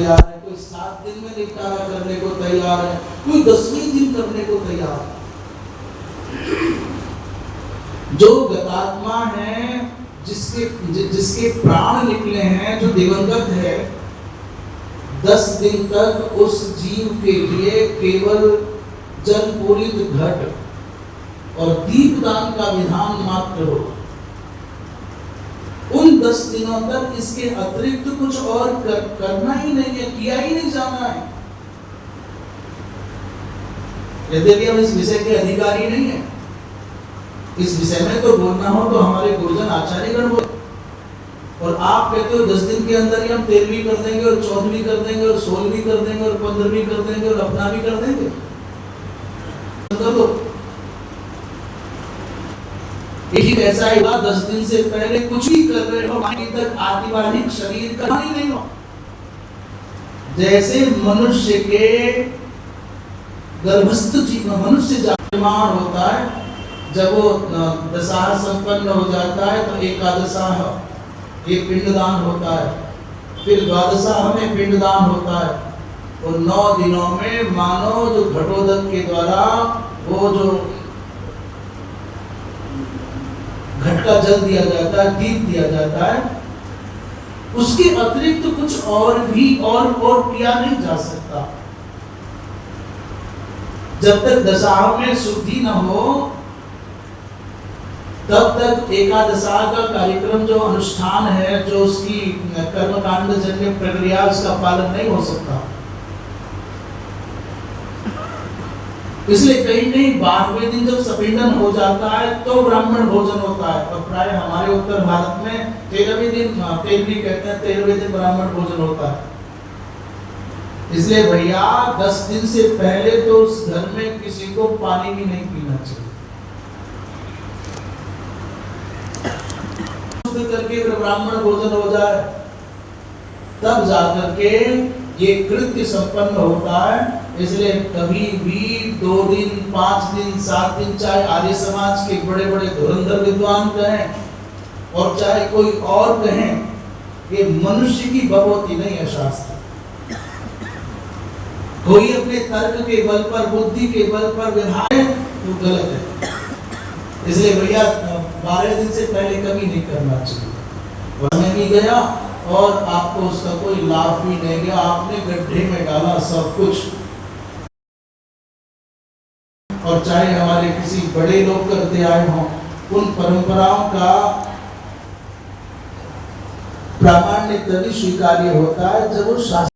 तैयार है, कोई 7 दिन में निपटारा करने को तैयार है, कोई 10वें दिन करने को तैयार है। जो गतात्मा है, जिसके प्राण निकले हैं, जो दिवंगत है, 10 दिन तक उस जीव के लिए केवल जल पूरित घट और दीपदान का विधान मात्र होगा। उन 10 दिनों तक इसके अतिरिक्त कुछ और करना ही नहीं है, किया ही नहीं जाना है। यद्यपि हम इस विषय के अधिकारी नहीं है, इस विषय में तो बोलना हो तो हमारे गुरुजन आचार्यगण बोले, और आप कहते हो 10 दिन के अंदर ही हम 13वीं कर देंगे और 14वीं कर देंगे और 16वीं कर देंगे और 15वीं कर देंगे और अपना भी कर देंगे। यही ऐसा ही हुआ, 10 दिन से पहले कुछ भी कर रहे हो, अभी तक आतिवाहिक शरीर का ही नहीं हो। जैसे मनुष्य के गर्भस्थ जीव मनुष्य जायमान होता है, जब वो दशा संपन्न हो जाता है तो एकादशाह ये पिंडदान होता है, फिर द्वादशाह में पिंडदान होता है, और 9 दिनों में मानो जो घटोदक के द्वारा वो जो घट का जल दिया जाता है, दीप दिया जाता है, उसके अतिरिक्त कुछ और भी और किया नहीं जा सकता। जब तक दशाओं में शुद्धि न हो तब तक एकादशाह का कार्यक्रम जो अनुष्ठान है, जो उसकी कर्मकांड जन्य प्रक्रिया, उसका पालन नहीं हो सकता। इसलिए कहीं कहीं 12वें दिन जब सपिंडन हो जाता है तो ब्राह्मण भोजन होता है, और प्राय हमारे उत्तर भारत में 13वें दिन, 13वीं कहते हैं, 13वें दिन ब्राह्मण भोजन होता है। इसलिए भैया 10 दिन से पहले तो उस घर में किसी को पानी भी नहीं पीना चाहिए। करके ब्राह्मण भोजन हो जाए तब जाकर के ये कृत्य संपन्न होता है। इसलिए कभी भी 2 दिन, 5 दिन, 7 दिन, चाहे आर्य समाज के बड़े बड़े धुरंधर विद्वान कहें और चाहे कोई और कहें, ये मनुष्य की भगवती नहीं है शास्त्र। कोई अपने तर्क के बल पर, बुद्धि के बल पर व्यवहार है तो गलत है। इसलिए भैया 12 दिन से पहले कभी नहीं करना चाहिए। वह नहीं गया और आपको उसका कोई लाभ भी नहीं गया, आपने गड्ढे में डाला सब कुछ। और चाहे हमारे किसी बड़े लोग करते आए हों, उन परंपराओं का प्रामाण्य तभी स्वीकार्य होता है जब वो शास्त्र